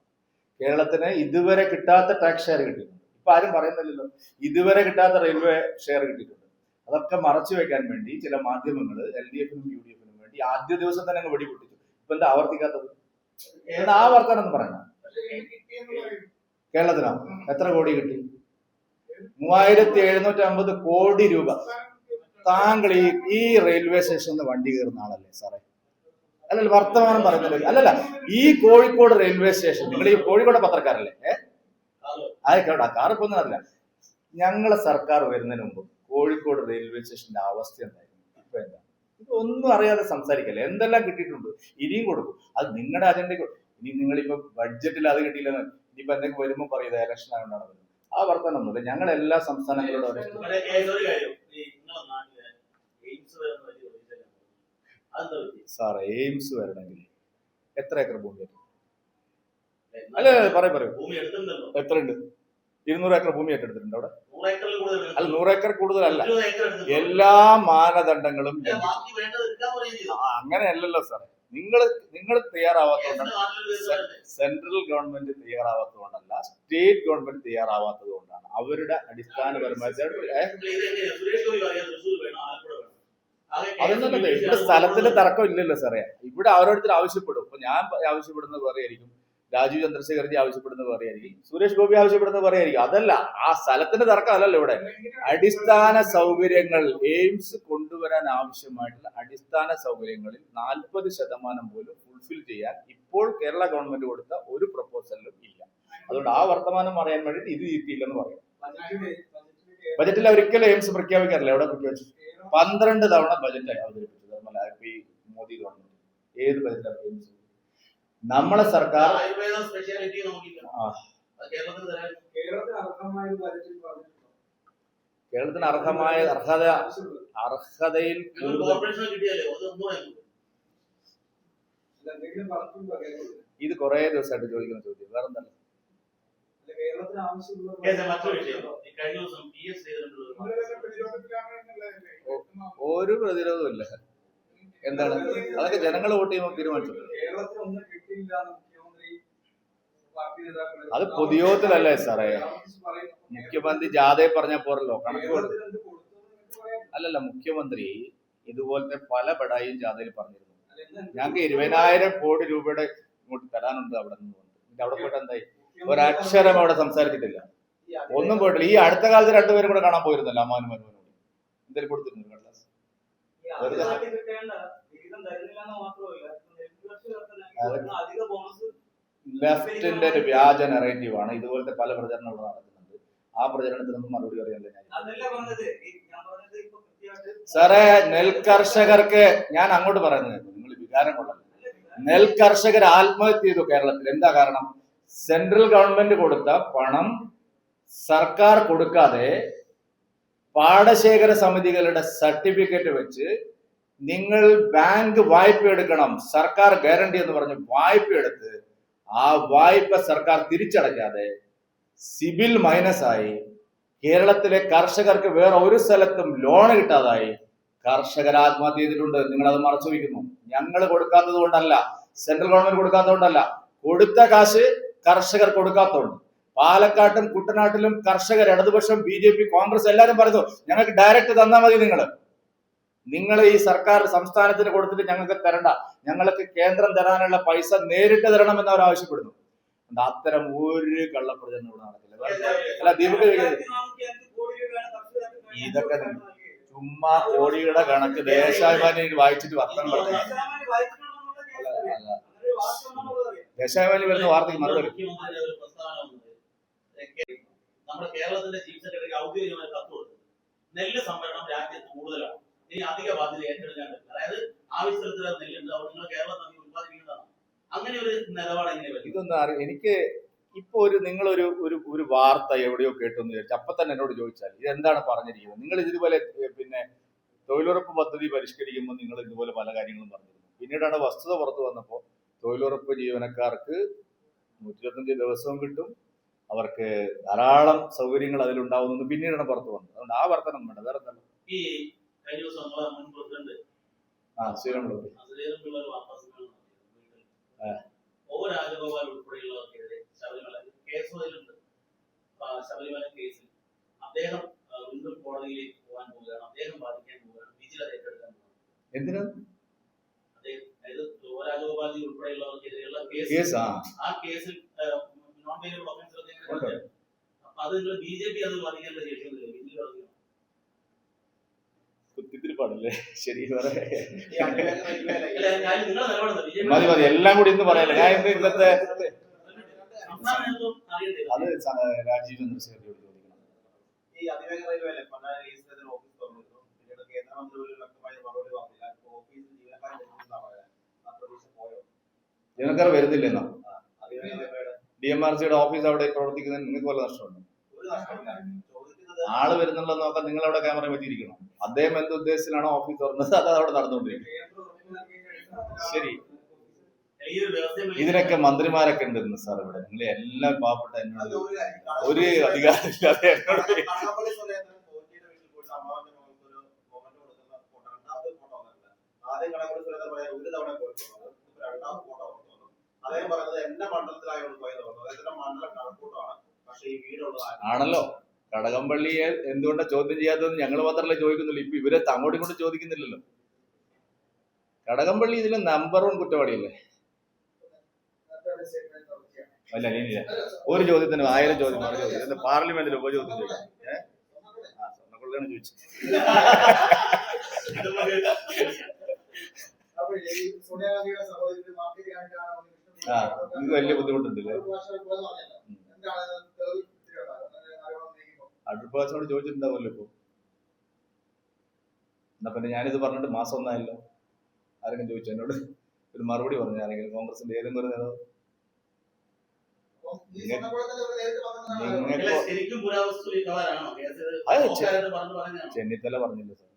കേരളത്തിന് ഇതുവരെ കിട്ടാത്ത ടാക്സ് ഷെയർ കിട്ടിയിട്ടുണ്ട്. ഇപ്പൊ ആരും പറയുന്നില്ലല്ലോ ഇതുവരെ കിട്ടാത്ത റെയിൽവേ ഷെയർ കിട്ടിയിട്ടുണ്ട്. അതൊക്കെ മറച്ചു വെക്കാൻ വേണ്ടി ചില മാധ്യമങ്ങൾ LDF-നും UDF-നും വേണ്ടി ആദ്യ ദിവസം തന്നെ അങ്ങ് വെടിപൊട്ടിച്ചു. ഇപ്പൊ എന്താ ആവർത്തിക്കാത്തത്? എന്നാ ആ വർത്തമാനം എന്ന് പറയണം. കേരളത്തിനാ എത്ര കോടി കിട്ടി? 3750 കോടി രൂപ. താങ്കൾ ഈ റെയിൽവേ സ്റ്റേഷനിൽ വണ്ടി കയറുന്ന ആളല്ലേ സാറേ? അല്ലല്ല, വർത്തമാനം പറയുന്നില്ല. അല്ലല്ല, ഈ കോഴിക്കോട് റെയിൽവേ സ്റ്റേഷൻ, നിങ്ങൾ ഈ കോഴിക്കോട് പത്രക്കാരല്ലേ? ആയിക്കോട്ടെ, കാറിപ്പൊന്നും അറിയില്ല. ഞങ്ങളെ സർക്കാർ വരുന്നതിന് മുമ്പ് കോഴിക്കോട് റെയിൽവേ സ്റ്റേഷന്റെ അവസ്ഥ എന്തായിരുന്നു? ഇപ്പൊ എന്താ? ഇതൊന്നും അറിയാതെ സംസാരിക്കല്ലേ. എന്തെല്ലാം കിട്ടിയിട്ടുണ്ട്, ഇനിയും കൊടുക്കും. അത് നിങ്ങളുടെ അജണ്ടയ്ക്ക്. ഇനി നിങ്ങളിപ്പോ ബഡ്ജറ്റിൽ അത് കിട്ടിയില്ലെന്ന് ഇനിയിപ്പോ എന്തെങ്കിലും വരുമ്പോ പറയുന്നത് ഇലക്ഷൻ ആയതുകൊണ്ടാണ് വരുന്നത്. ആ വർത്തമാനം ഒന്നുമില്ല. ഞങ്ങൾ എല്ലാ സംസ്ഥാനങ്ങളോടും സാർ, എയിംസ് വരണമെങ്കിൽ എത്ര ഏക്കർ ഭൂമി? അല്ല, പറയൂ, എത്ര ഉണ്ട്? 200 ഏക്കർ ഭൂമി ഏറ്റെടുത്തിട്ടുണ്ട് അവിടെ. അല്ല, 100 ഏക്കർ കൂടുതലല്ല. എല്ലാ മാനദണ്ഡങ്ങളും അങ്ങനെയല്ലല്ലോ സാറേ. നിങ്ങൾ തയ്യാറാവാത്തതുകൊണ്ടാണ്. സെൻട്രൽ ഗവൺമെന്റ് തയ്യാറാവാത്തതുകൊണ്ടല്ല, സ്റ്റേറ്റ് ഗവൺമെന്റ് തയ്യാറാവാത്തത് കൊണ്ടാണ്. അവരുടെ അടിസ്ഥാനപരമായ അതൊന്നും ഇവിടെ സ്ഥലത്തിന്റെ തർക്കം ഇല്ലല്ലോ സാറേ. ഇവിടെ ഓരോരുത്തർ ആവശ്യപ്പെടും. ഇപ്പൊ ഞാൻ ആവശ്യപ്പെടുന്നത് വേറെ ആയിരിക്കും, രാജീവ് ചന്ദ്രശേഖർജി ആവശ്യപ്പെടുന്നത് വേറെ ആയിരിക്കും, സുരേഷ് ഗോപി ആവശ്യപ്പെടുന്നത് വേറെ ആയിരിക്കും. അതല്ല, ആ സ്ഥലത്തിന്റെ തർക്കം അല്ലല്ലോ ഇവിടെ. അടിസ്ഥാന സൗകര്യങ്ങൾ, എയിംസ് കൊണ്ടുവരാൻ ആവശ്യമായിട്ടുള്ള അടിസ്ഥാന സൗകര്യങ്ങളിൽ 40% പോലും ഫുൾഫിൽ ചെയ്യാൻ ഇപ്പോൾ കേരള ഗവൺമെന്റ് കൊടുത്ത ഒരു പ്രപ്പോസലിലും ഇല്ല. അതുകൊണ്ട് ആ വർത്തമാനം പറയാൻ വേണ്ടിയിട്ട് ഇത് കിട്ടിയില്ലെന്ന് പറയാം. ബജറ്റിൽ ഒരിക്കലും എയിംസ് പ്രഖ്യാപിക്കാറില്ല. എവിടെ പ്രഖ്യാപിച്ചു? 12 തവണ ബജറ്റ് അവതരിപ്പിച്ചത് ഈ മോദി ഗവൺമെന്റ്. ഏത് ബജറ്റാണ് എയിംസ്? നമ്മളെ സർക്കാർ കേരളത്തിന് അർഹതയിൽ ഇത് കുറെ ദിവസമായിട്ട് ചോദിക്കുന്ന ചോദ്യം വേറെന്തല്ല. ഒരു പ്രതിരോധവും ഇല്ല. എന്താണ്? അതൊക്കെ ജനങ്ങൾ വോട്ട് ചെയ്യുമ്പോൾ തീരുമാനിച്ചു. അത് പൊതുയോഗത്തിലല്ലേ സാറേ? മുഖ്യമന്ത്രി ജാഥയെ പറഞ്ഞാൽ പോരല്ലോ, കണക്ക് കൊടുത്തു. അല്ലല്ല, മുഖ്യമന്ത്രി ഇതുപോലത്തെ പല ബഡായും ജാഥയിൽ പറഞ്ഞിരുന്നു. ഞങ്ങൾക്ക് 20,000 കോടി രൂപയുടെ ഇങ്ങോട്ട് തരാനുണ്ട് അവിടെ നിന്ന്. അവിടെ പോയിട്ട് എന്തായി? ഒരക്ഷരം അവിടെ സംസാരിച്ചിട്ടില്ല, ഒന്നും പോയിട്ടില്ല. ഈ അടുത്ത കാലത്ത് 2 പേരും കൂടെ കാണാൻ പോയിരുന്നല്ലോ, അമ്മാനും മരുമോനും. എന്തെങ്കിലും കൊടുത്തിരുന്നു കടലാസ്? ഈ അധികമായിട്ട് കിട്ടേണ്ട വിഹിതം തരുന്നില്ല എന്ന് മാത്രമല്ല, നെൽകർഷകർക്ക് അധിക ബോണസ് ലെഫ്റ്റിന്റെ ഒരു വ്യാജ നെറേറ്റീവാണ്. ഇതുപോലത്തെ പല പ്രചരണങ്ങളും നടക്കുന്നുണ്ട്. ആ പ്രചരണത്തിനൊന്നും മറുപടി പറയാനില്ല. അതല്ല പറഞ്ഞത്. ഞാൻ പറഞ്ഞത് ഇപ്പൊ കൃത്യമായിട്ട് സാറേ, നെൽകർഷകർക്ക് ഞാൻ അങ്ങോട്ട് പറയുന്നത് നിങ്ങൾ വികാരം കൊള്ളാം. നെൽകർഷകർ ആത്മഹത്യ ചെയ്തു കേരളത്തിൽ. എന്താ കാരണം? സെൻട്രൽ ഗവൺമെന്റ് കൊടുത്ത പണം സർക്കാർ കൊടുക്കാതെ പാടശേഖര സമിതികളുടെ സർട്ടിഫിക്കറ്റ് വെച്ച് നിങ്ങൾ ബാങ്ക് വായ്പ എടുക്കണം, സർക്കാർ ഗ്യാരണ്ടി എന്ന് പറഞ്ഞ് വായ്പ എടുത്ത് ആ വായ്പ സർക്കാർ തിരിച്ചടയ്ക്കാതെ സിബിൽ മൈനസ് ആയി കേരളത്തിലെ കർഷകർക്ക് വേറെ ഒരു സ്ഥലത്തും ലോൺ കിട്ടാതായി കർഷകർ ആത്മഹത്യ ചെയ്തിട്ടുണ്ട്. നിങ്ങൾ അത് മറച്ചു വയ്ക്കുന്നു. ഞങ്ങൾ കൊടുക്കാത്തത് കൊണ്ടല്ല, സെൻട്രൽ ഗവൺമെന്റ് കൊടുക്കാത്തത് കൊണ്ടല്ല, കൊടുത്ത കാശ് കർഷകർ കൊടുക്കാത്തതുകൊണ്ട്. പാലക്കാട്ടും കുട്ടനാട്ടിലും കർഷകർ ഇടതുപക്ഷം, BJP, കോൺഗ്രസ് എല്ലാവരും പറഞ്ഞു ഞങ്ങൾക്ക് ഡയറക്റ്റ് തന്നാൽ മതി. നിങ്ങൾ ഈ സർക്കാർ സംസ്ഥാനത്തിന് കൊടുത്തിട്ട് ഞങ്ങൾക്ക് തരണ്ട, ഞങ്ങൾക്ക് കേന്ദ്രം തരാനുള്ള പൈസ നേരിട്ട് തരണമെന്ന് അവർ ആവശ്യപ്പെടുന്നു. അത്തരം ഒരു കള്ളപ്രചരണം ഇവിടെ നടക്കില്ല. അല്ല, ദീപക് ഇതൊക്കെ ചുമ്മാ കോടിയുടെ കണക്ക് ദേശാഭിമാനി വായിച്ചിട്ട് വർത്തമാനം പറഞ്ഞു. ദേശാഭിമാനി വരുന്ന വാർത്തയ്ക്ക് മറുപടി. നമ്മുടെ കേരളത്തിന്റെ ചീഫ് സെക്രട്ടറി ഔദ്യോഗികമായി കത്ത് കൊടുത്തു. നെല്ല് സംഭരണം രാജ്യത്ത് കൂടുതലാണ്, ഇനി അധിക ബാധ്യത ഏറ്റെടുക്കാൻ പറ്റില്ല. അതായത് ആവശ്യത്തിലുള്ള നെല്ലുണ്ട്, അവിടെ നിങ്ങൾ കേരളത്തിൽ ഉത്പാദിപ്പിക്കുന്നതാണ്. അങ്ങനെ ഒരു നിലപാട് എങ്ങനെ പറ്റും? ഇതൊന്നും എനിക്ക് ഇപ്പൊ നിങ്ങളൊരു ഒരു വാർത്ത എവിടെയോ കേട്ടു എന്ന് വിചാരിച്ചു അപ്പൊ തന്നെ എന്നോട് ചോദിച്ചാൽ ഇത് എന്താണ് പറഞ്ഞിരിക്കുന്നത്? നിങ്ങൾ ഇതുപോലെ പിന്നെ തൊഴിലുറപ്പ് പദ്ധതി പരിഷ്കരിക്കുമ്പോൾ നിങ്ങൾ ഇതുപോലെ പല കാര്യങ്ങളും പറഞ്ഞിരുന്നു. പിന്നീടാണ് വസ്തുത പുറത്തു വന്നപ്പോൾ തൊഴിലുറപ്പ് ജീവനക്കാർക്ക് 125 ദിവസവും കിട്ടും, അവർക്ക് ധാരാളം സൗകര്യങ്ങൾ അതിലുണ്ടാവുന്നു പിന്നീടാണ് പുറത്തു വന്നത്. അതുകൊണ്ട് ആ വർത്തനം വേണ്ട, വേറെ എന്താണ്? ഈ കഴിഞ്ഞ ദിവസം നമ്മളെ മുൻ പ്രസിഡന്റ് രാജഗോപാൽ ഉൾപ്പെടെയുള്ളവർക്കെതിരെ ശബരിമല കേസിൽ അദ്ദേഹം വീണ്ടും കോടതിയിലേക്ക് പോകാൻ പോവുകയാണ്. അദ്ദേഹം ബാധിക്കാൻ പോവുകയാണ്, വിജിലൻസ് ഏറ്റെടുക്കാൻ പോവുകയാണ്. എന്തിനാ? അതായത് രാജഗോപാൽജി ഉൾപ്പെടെയുള്ളവർക്കെതിരെയുള്ള കേസ്, ആ കേസിൽ നോൺ വേരിയബിൾ ഒഫൻസ്. അപ്പൊ അത് നിങ്ങൾ BJP അത് ബാധിക്കേണ്ട ശേഷിയൊന്നുമില്ല, വിജിലൻസ് ബാധിക്കണം. കുത്തിത്തിരിപ്പാണല്ലേ? ശരി, വേറെ മതി മതി, എല്ലാം കൂടി ഇന്ന് പറയാല്ല. ഞാൻ ഇന്നത്തെ അത് രാജീവ് ചന്ദ്രശേഖരനോട് ചോദിക്കണം. ഈ അതിവേഗ റെയിൽവേ ഓഫീസ് തുറന്നിരുന്നു, പിന്നീട് കേന്ദ്രമന്ത്രി ഒരു വ്യക്തമായ മറുപടി പറഞ്ഞില്ല. ഓഫീസിൽ ജീവനക്കാർ വരുന്നില്ലെന്നോ? DMRCയുടെ ഓഫീസ് അവിടെ പ്രവർത്തിക്കുന്നതിന് നിങ്ങൾക്ക് വല്ല നഷ്ടമുണ്ടോ? ആള് വരുന്നുള്ള നോക്കാൻ നിങ്ങൾ അവിടെ ക്യാമറ വെച്ചിരിക്കണം. അദ്ദേഹം എന്ത് ഉദ്ദേശത്തിലാണോ ഓഫീസ് തുറന്നത് അത് അവിടെ നടന്നുകൊണ്ടിരിക്കും. ശരി, ഇതിനൊക്കെ മന്ത്രിമാരൊക്കെ ഉണ്ടെന്ന് സാർ ഇവിടെ. നിങ്ങൾ എല്ലാം പാവപ്പെട്ട എന്നോട് ഒരു അധികാരമില്ലാതെ എന്നോട് ആണല്ലോ. കടകംപള്ളിയെ എന്തുകൊണ്ടാ ചോദ്യം ചെയ്യാത്തതെന്ന് ഞങ്ങൾ മാത്രമല്ലേ ചോദിക്കുന്നുള്ളൂ. ഇപ്പൊ ഇവരെ അങ്ങോട്ടും ഇങ്ങോട്ടും ചോദിക്കുന്നില്ലല്ലോ. കടകംപള്ളി ഇതിലെ നമ്പർ 1 കുറ്റവാളിയല്ലേ? അല്ല, ഇനിയില്ല. ഒരു ചോദ്യത്തിന് 1000 ചോദ്യം ചോദിച്ചു. പാർലമെന്റിൽ ഉപചോദ്യം ചോദിച്ചു. സ്വർണ്ണക്കൊള്ളയാണ് ചോദിച്ചു. ഇത് വലിയ ബുദ്ധിമുട്ടുണ്ടല്ലേ? അഡ്വാൻസിനോട് ചോദിച്ചിട്ടുണ്ടാവുമല്ലോ ഇപ്പൊ. എന്നാ പിന്നെ ഞാനിത് പറഞ്ഞിട്ട് മാസം ഒന്നായല്ലോ. ആരെങ്കിലും ചോദിച്ചു എന്നോട് ഒരു മറുപടി പറഞ്ഞു ആരെങ്കിലും? കോൺഗ്രസിന്റെ ഏതെങ്കിലും ഒരു നേതാവ്? ചെന്നിത്തല പറഞ്ഞില്ല സാർ,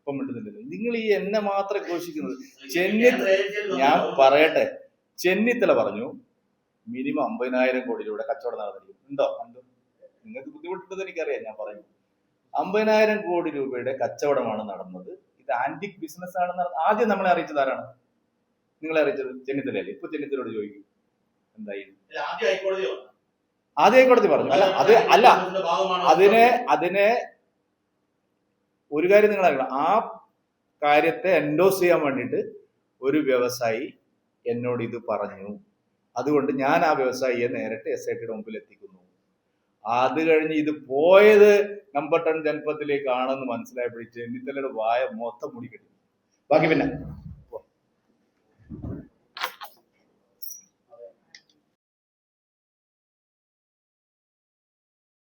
ഇപ്പം മിണ്ടുന്നില്ലല്ലോ. നിങ്ങൾ ഈ എന്നെ മാത്രം ഘോഷിക്കുന്നത്. ഞാൻ പറയട്ടെ, ചെന്നിത്തല പറഞ്ഞു മിനിമം 50,000 കോടി രൂപയുടെ കച്ചവടം നടന്നിരിക്കും. ഉണ്ടോ? കണ്ടു. നിങ്ങൾക്ക് ബുദ്ധിമുട്ടുണ്ടെന്ന് എനിക്കറിയാം. ഞാൻ പറയും 50,000 കോടി രൂപയുടെ കച്ചവടമാണ് നടന്നത്. ഇത് ആന്റിക് ബിസിനസ് ആണെന്ന് ആദ്യം നമ്മളെ അറിയിച്ചത് ആരാണ്? നിങ്ങളെ അറിയിച്ചത് ചെന്നിത്തലയല്ലേ? ഇപ്പൊ ചെന്നിത്തലയോട് ചോദിക്കും എന്തായി? ആദ്യ ഹൈക്കോടതി പറഞ്ഞു. അതിനെ ഒരു കാര്യം നിങ്ങൾ അറിയണം. ആ കാര്യത്തെ എൻഡോസ് ചെയ്യാൻ വേണ്ടിയിട്ട് ഒരു വ്യവസായി എന്നോട് ഇത് പറഞ്ഞു. അതുകൊണ്ട് ഞാൻ ആ വ്യവസായിയെ നേരിട്ട് SITയുടെ മുമ്പിൽ എത്തിക്കുന്നു. അത് കഴിഞ്ഞ് ഇത് പോയത് നമ്പർ 10 ജനപത്തിലേക്കാണെന്ന് മനസ്സിലായപ്പോഴേ ചെന്നിത്തലയുടെ വായ മൊത്തം മുടിക്കെട്ടി. ബാക്കി പിന്നെ